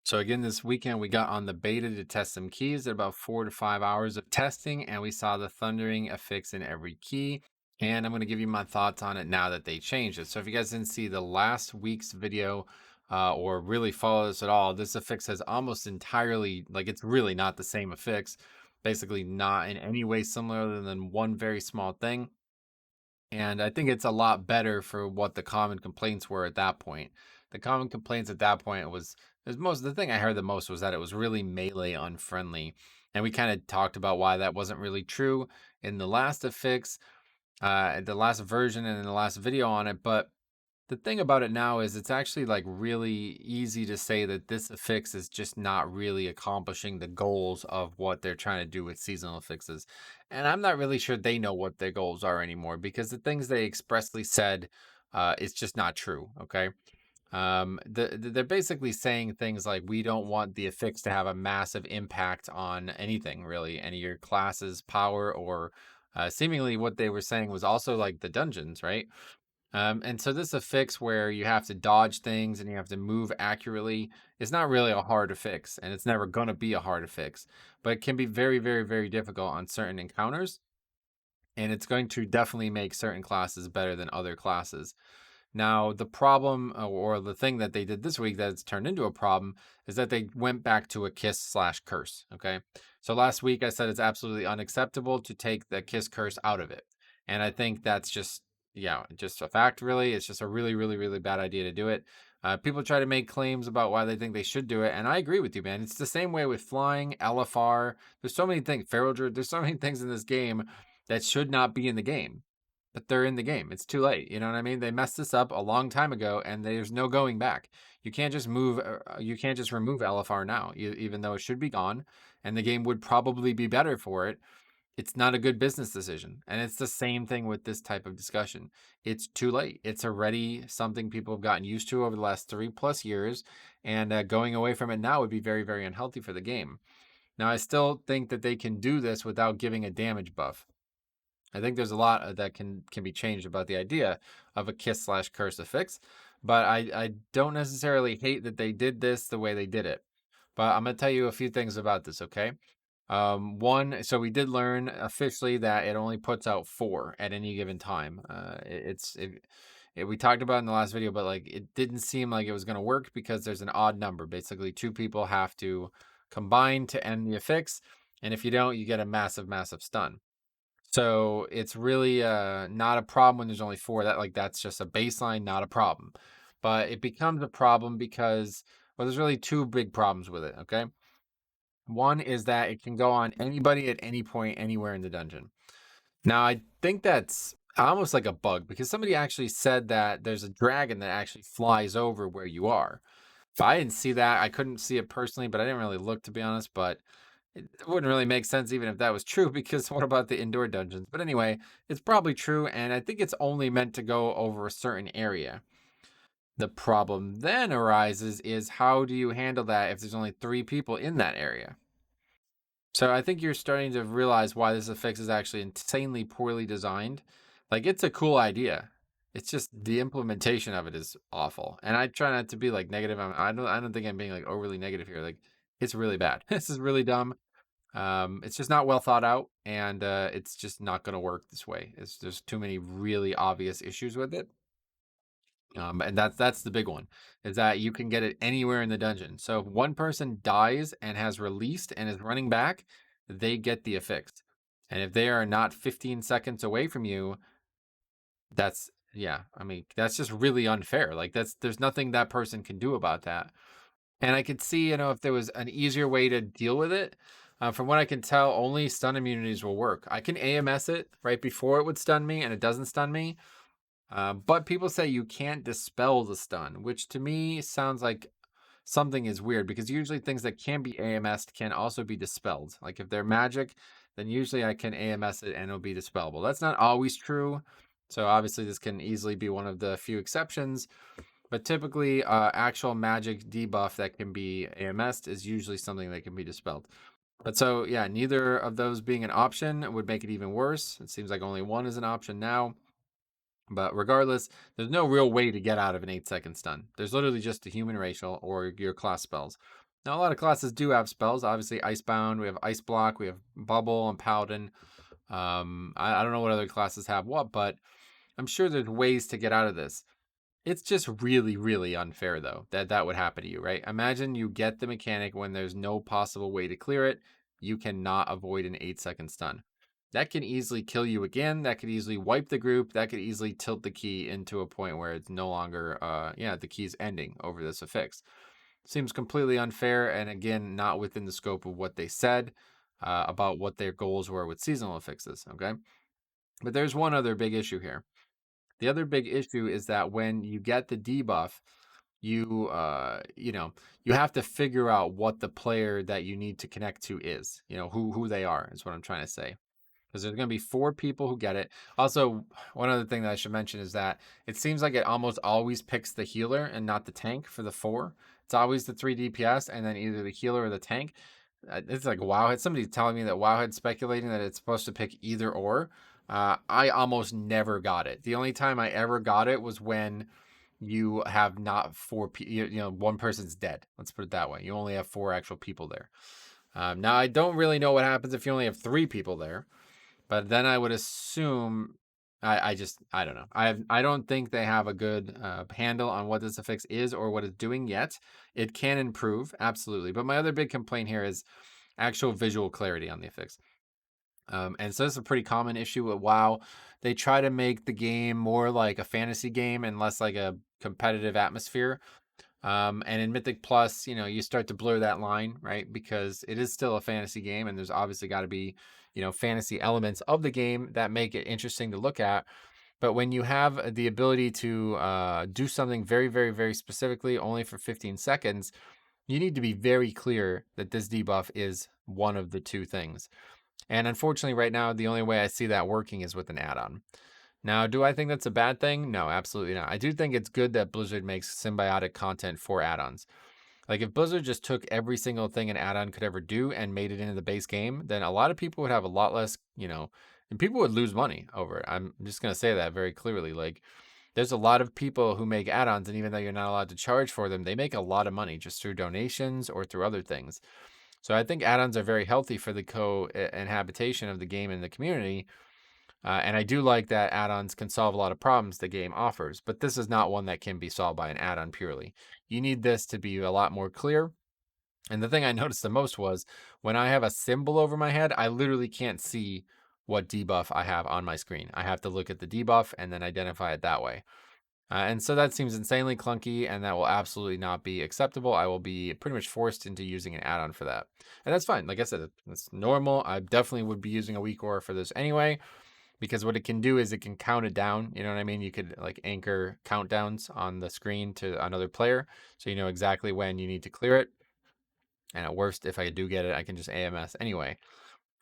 So again, this weekend we got on the beta to test some keys at about 4 to 5 hours of testing, and we saw the thundering affix in every key. And I'm going to give you my thoughts on it now that they changed it. So if you guys didn't see the last week's video or really follow this at all, this affix has almost entirely, like it's really not the same affix. Basically, not in any way similar than one very small thing. And I think it's a lot better for what the common complaints were at that point. The common complaints at that point was most the thing I heard the most was that it was really melee unfriendly. And we kind of talked about why that wasn't really true in the last affix, the last version and in the last video on it. But the thing about it now is it's actually like really easy to say that this affix is just not really accomplishing the goals of what they're trying to do with seasonal affixes. And I'm not really sure they know what their goals are anymore because the things they expressly said is just not true. Okay. They're basically saying things like we don't want the affix to have a massive impact on anything really, any of your classes, power, or seemingly what they were saying was also like the dungeons, right? And so this affix where you have to dodge things and you have to move accurately is not really a hard affix, and it's never going to be a hard affix, but it can be very, very, very difficult on certain encounters, and it's going to definitely make certain classes better than other classes. Now, the problem or the thing that they did this week that's turned into a problem is that they went back to a kiss slash curse. Okay. So last week I said it's absolutely unacceptable to take the kiss curse out of it. And I think that's just, yeah, just a fact, really. It's just a really, really, really bad idea to do it. People try to make claims about why they think they should do it. And I agree with you, man. It's the same way with flying, LFR. There's so many things, Feral Druid, there's so many things in this game that should not be in the game, but they're in the game. It's too late. You know what I mean? They messed this up a long time ago, and there's no going back. You can't just move. You can't just remove LFR now, even though it should be gone, and the game would probably be better for it. It's not a good business decision, and it's the same thing with this type of discussion. It's too late. It's already something people have gotten used to over the last 3+ years, and going away from it now would be very, very unhealthy for the game. Now, I still think that they can do this without giving a damage buff. I think there's a lot that can be changed about the idea of a kiss slash curse affix, but I don't necessarily hate that they did this the way they did it. But I'm gonna tell you a few things about this, okay? One, so we did learn officially that it only puts out 4 at any given time. We talked about it in the last video, but like it didn't seem like it was gonna work because there's an odd number. Basically, 2 people have to combine to end the affix, and if you don't, you get a massive, massive stun. So it's really not a problem when there's only 4. That's just a baseline, not a problem. But it becomes a problem because, well, there's really 2 big problems with it. Okay, one is that it can go on anybody at any point, anywhere in the dungeon. Now I think that's almost like a bug because somebody actually said that there's a dragon that actually flies over where you are. If I didn't see that, I couldn't see it personally, but I didn't really look, to be honest. But it wouldn't really make sense even if that was true, because what about the indoor dungeons? But anyway, it's probably true, and I think it's only meant to go over a certain area. The problem then arises is how do you handle that if there's only 3 people in that area? So I think you're starting to realize why this affix is actually insanely poorly designed. Like, it's a cool idea. It's just the implementation of it is awful. And I try not to be like negative. I don't think I'm being like overly negative here. Like, it's really bad. This is really dumb. It's just not well thought out, and it's just not going to work this way. There's too many really obvious issues with it. And that's the big one, is that you can get it anywhere in the dungeon. So if one person dies and has released and is running back, they get the affix. And if they are not 15 seconds away from you, that's, yeah, I mean, that's just really unfair. Like, there's nothing that person can do about that. And I could see, if there was an easier way to deal with it. From what I can tell, only stun immunities will work. I can AMS it right before it would stun me, and it doesn't stun me. But people say you can't dispel the stun, which to me sounds like something is weird, because usually things that can be AMS'd can also be dispelled. Like if they're magic, then usually I can AMS it and it'll be dispellable. That's not always true. So obviously this can easily be one of the few exceptions. But typically, actual magic debuff that can be AMS'd is usually something that can be dispelled. But so, yeah, neither of those being an option would make it even worse. It seems like only one is an option now. But regardless, there's no real way to get out of an 8-second stun. There's literally just a human racial or your class spells. Now, a lot of classes do have spells. Obviously, Icebound, we have Ice Block, we have Bubble and Paladin. I don't know what other classes have what, but I'm sure there's ways to get out of this. It's just really, really unfair though that that would happen to you, right? Imagine you get the mechanic when there's no possible way to clear it. You cannot avoid an 8-second stun. That can easily kill you again. That could easily wipe the group. That could easily tilt the key into a point where it's no longer, yeah, the key's ending over this affix. Seems completely unfair, and again, not within the scope of what they said about what their goals were with seasonal affixes. Okay, but there's one other big issue here. The other big issue is that when you get the debuff, you know, you have to figure out what the player that you need to connect to is. You know, who they are is what I'm trying to say. Because there's going to be 4 people who get it. Also, one other thing that I should mention is that it seems like it almost always picks the healer and not the tank for the 4. It's always the 3 DPS and then either the healer or the tank. It's like Wowhead. Somebody's telling me that Wowhead's speculating that it's supposed to pick either or. I almost never got it. The only time I ever got it was when you have not 4 people, you know, one person's dead. Let's put it that way. You only have 4 actual people there. Now, I don't really know what happens if you only have 3 people there. But then I would assume I don't know. I don't think they have a good handle on what this affix is or what it's doing yet. It can improve, absolutely. But my other big complaint here is actual visual clarity on the affix. And so this is a pretty common issue with WoW. They try to make the game more like a fantasy game and less like a competitive atmosphere. And in Mythic Plus, you know, you start to blur that line, right? Because it is still a fantasy game, and there's obviously got to be, you know, fantasy elements of the game that make it interesting to look at. But when you have the ability to do something very, very, very specifically only for 15 seconds, you need to be very clear that this debuff is one of the two things. And unfortunately, right now, the only way I see that working is with an add-on. Now, do I think that's a bad thing? No, absolutely not. I do think it's good that Blizzard makes symbiotic content for add-ons. Like if Blizzard just took every single thing an add-on could ever do and made it into the base game, then a lot of people would have a lot less, you know, and people would lose money over it. I'm just going to say that very clearly. Like there's a lot of people who make add-ons, and even though you're not allowed to charge for them, they make a lot of money just through donations or through other things. So I think add-ons are very healthy for the co-inhabitation of the game and the community. And I do like that add-ons can solve a lot of problems the game offers, but this is not one that can be solved by an add-on purely. You need this to be a lot more clear. And the thing I noticed the most was when I have a symbol over my head, I literally can't see what debuff I have on my screen. I have to look at the debuff and then identify it that way. And so that seems insanely clunky, and that will absolutely not be acceptable. I will be pretty much forced into using an add-on for that. And that's fine. Like I said, it's normal. I definitely would be using a weak aura for this anyway, because what it can do is it can count it down. You know what I mean? You could like anchor countdowns on the screen to another player, so you know exactly when you need to clear it. And at worst, if I do get it, I can just AMS anyway.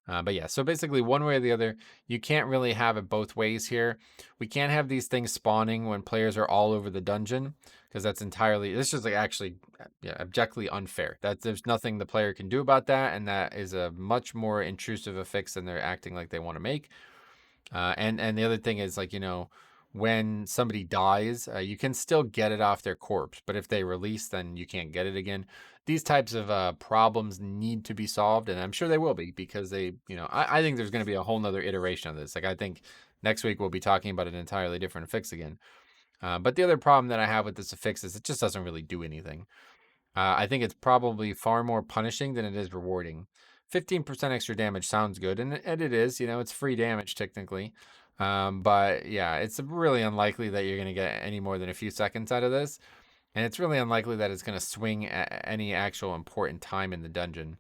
But yeah, so basically one way or the other, you can't really have it both ways here. We can't have these things spawning when players are all over the dungeon, because that's entirely, this is like actually yeah, objectively unfair. That there's nothing the player can do about that, and that is a much more intrusive affix than they're acting like they want to make. And the other thing is like, you know, when somebody dies, you can still get it off their corpse, but if they release, then you can't get it again. These types of problems need to be solved, and I'm sure they will be, because they, you know, I think there's going to be a whole nother iteration of this. Like I think next week we'll be talking about an entirely different fix again. But the other problem that I have with this affix is it just doesn't really do anything. I think it's probably far more punishing than it is rewarding. 15% extra damage sounds good, and it is. You know, it's free damage technically. But yeah, it's really unlikely that you're going to get any more than a few seconds out of this. And it's really unlikely that it's going to swing at any actual important time in the dungeon.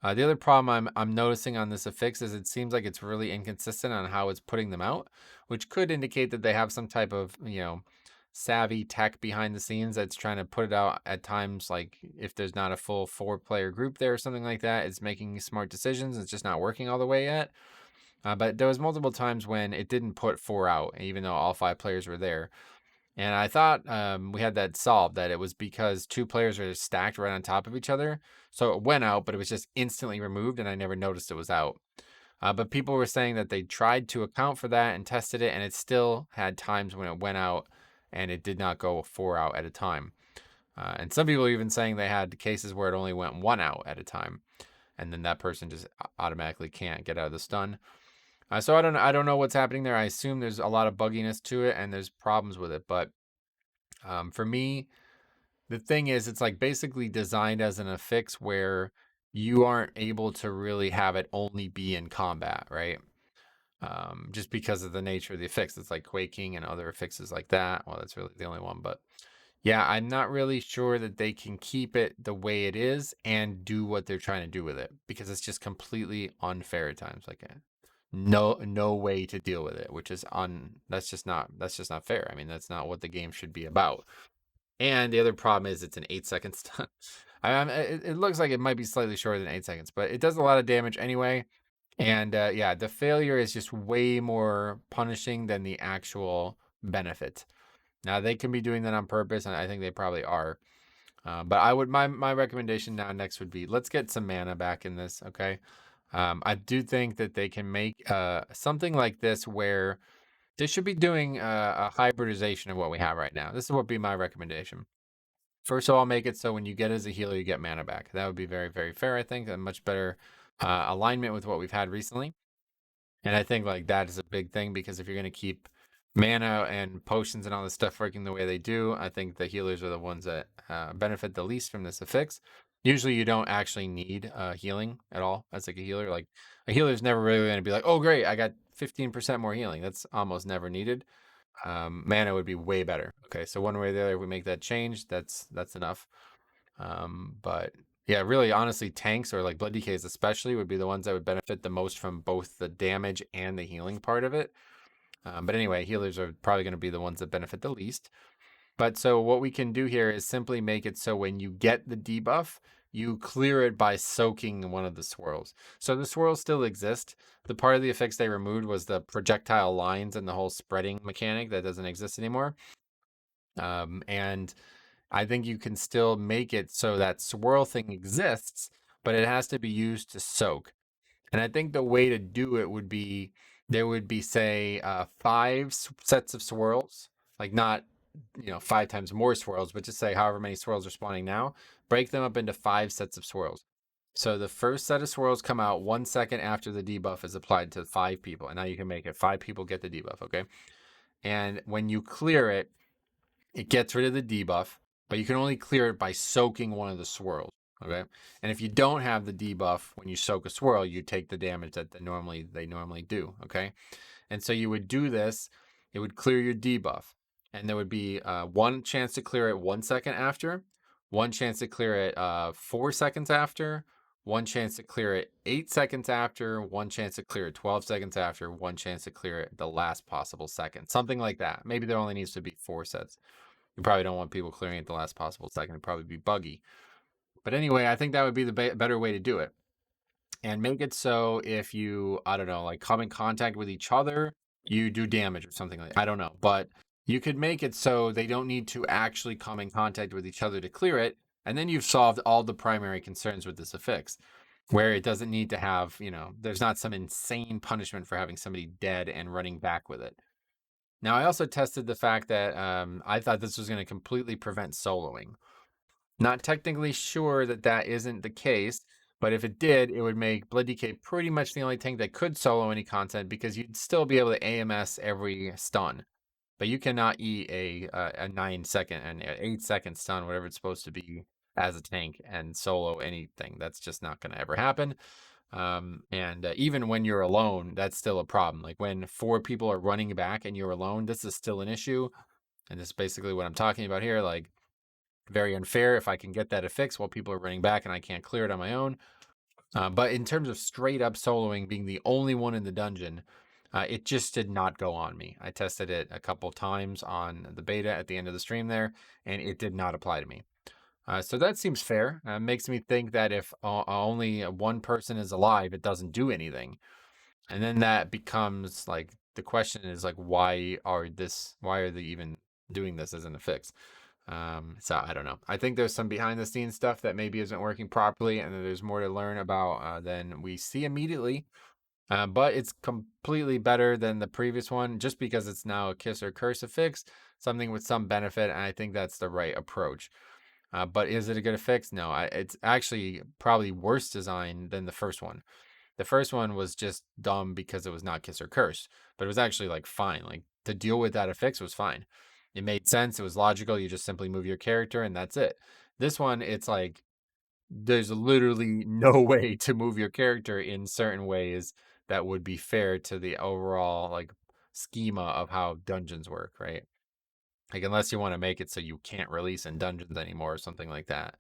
The other problem I'm noticing on this affix is it seems like it's really inconsistent on how it's putting them out, which could indicate that they have some type of, you know, savvy tech behind the scenes that's trying to put it out at times, like if there's not a full 4-player group there or something like that, it's making smart decisions. It's just not working all the way yet. But there was multiple times when it didn't put 4 out, even though all 5 players were there. And I thought we had that solved, that it was because 2 players are stacked right on top of each other. So it went out, but it was just instantly removed, and I never noticed it was out. But people were saying that they tried to account for that and tested it, and it still had times when it went out and it did not go 4 out at a time. And some people are even saying they had cases where it only went one out at a time, and then that person just automatically can't get out of the stun. So I don't know what's happening there. I assume there's a lot of bugginess to it and there's problems with it. But for me, the thing is, it's like basically designed as an affix where you aren't able to really have it only be in combat, right? Just because of the nature of the affix. It's like quaking and other affixes like that. Well, that's really the only one, but yeah, I'm not really sure that they can keep it the way it is and do what they're trying to do with it, because it's just completely unfair at times. Like no way to deal with it, which is that's just not fair. I mean, that's not what the game should be about. And the other problem is it's an 8 second stun. It looks like it might be slightly shorter than 8 seconds, but it does a lot of damage anyway. And yeah, the failure is just way more punishing than the actual benefit. Now they can be doing that on purpose, and I think they probably are. But I would my recommendation now next would be, let's get some mana back in this. Okay, I do think that they can make something like this where they should be doing a hybridization of what we have right now. This would be my recommendation. First of all, make it so when you get as a healer, you get mana back. That would be very, very fair, I think. A much better alignment with what we've had recently. And I think like that is a big thing, because if you're going to keep mana and potions and all this stuff working the way they do, I think the healers are the ones that benefit the least from this affix. Usually you don't actually need healing at all as like a healer. Like a healer is never really going to be like, oh great, I got 15% more healing. That's almost never needed. Mana would be way better. Okay, so one way or the other, if we make that change, that's enough. But yeah, really, honestly, tanks or like blood DKs especially would be the ones that would benefit the most from both the damage and the healing part of it. But anyway, healers are probably going to be the ones that benefit the least. But so what we can do here is simply make it so when you get the debuff, you clear it by soaking one of the swirls. So the swirls still exist. The part of the effects they removed was the projectile lines and the whole spreading mechanic that doesn't exist anymore. And I think you can still make it so that swirl thing exists, but it has to be used to soak. And I think the way to do it would be, there would be, say, five sets of swirls, like not, 5 times more swirls, but just say however many swirls are spawning now, break them up into 5 sets of swirls. So the first set of swirls come out 1 second after the debuff is applied to 5 people. And now you can make it 5 people get the debuff, okay? And when you clear it, it gets rid of the debuff, but you can only clear it by soaking one of the swirls. Okay. And if you don't have the debuff when you soak a swirl, you take the damage that they normally do. Okay. And so you would do this, it would clear your debuff. And there would be one chance to clear it 1 second after, one chance to clear it 4 seconds after, one chance to clear it 8 seconds after, one chance to clear it 12 seconds after, one chance to clear it the last possible second. Something like that. Maybe there only needs to be 4 sets. You probably don't want people clearing it the last possible second. It'd probably be buggy. But anyway, I think that would be the better way to do it. And make it so if you, I don't know, like come in contact with each other, you do damage or something like that. I don't know. But you could make it so they don't need to actually come in contact with each other to clear it. And then you've solved all the primary concerns with this affix, where it doesn't need to have, there's not some insane punishment for having somebody dead and running back with it. Now, I also tested the fact that I thought this was going to completely prevent soloing. Not technically sure that that isn't the case, but if it did, it would make Blood DK pretty much the only tank that could solo any content, because you'd still be able to AMS every stun. But you cannot eat a 9 second and 8 second stun, whatever it's supposed to be, as a tank and solo anything. That's just not going to ever happen. And even when you're alone, that's still a problem. Like when 4 people are running back and you're alone, this is still an issue. And this is basically what I'm talking about here. Like, very unfair if I can get that affix while people are running back and I can't clear it on my own. But in terms of straight up soloing, being the only one in the dungeon, it just did not go on me. I tested it a couple times on the beta at the end of the stream there, and it did not apply to me. So that seems fair. Makes me think that if only one person is alive, it doesn't do anything. And then that becomes like, the question is like, why are they even doing this as an affix? So I don't know. I think there's some behind the scenes stuff that maybe isn't working properly, and there's more to learn about than we see immediately. But it's completely better than the previous one, just because it's now a kiss or curse affix, something with some benefit, and I think that's the right approach. But is it a good fix? No, it's actually probably worse design than the first one. The first one was just dumb because it was not kiss or curse, but it was actually like fine. Like to deal with that affix was fine. It made sense. It was logical. You just simply move your character and that's it. This one, it's like there's literally no way to move your character in certain ways that would be fair to the overall like schema of how dungeons work, right? Like unless you want to make it so you can't release in dungeons anymore or something like that.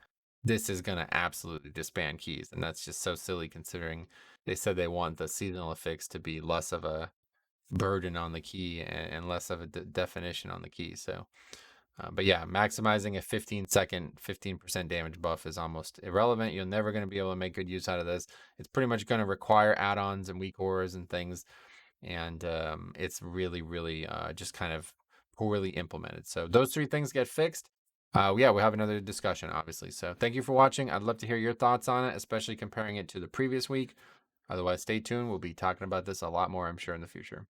This is going to absolutely disband keys, and that's just so silly considering they said they want the seasonal affix to be less of a burden on the key and less of a definition on the key. So but yeah, maximizing a 15-second 15% damage buff is almost irrelevant. You're never going to be able to make good use out of this. It's pretty much going to require add-ons and weak auras and things, and it's really, really just kind of poorly implemented. So those three things get fixed. Yeah, we'll have another discussion, obviously. So thank you for watching. I'd love to hear your thoughts on it, especially comparing it to the previous week. Otherwise, stay tuned. We'll be talking about this a lot more, I'm sure, in the future.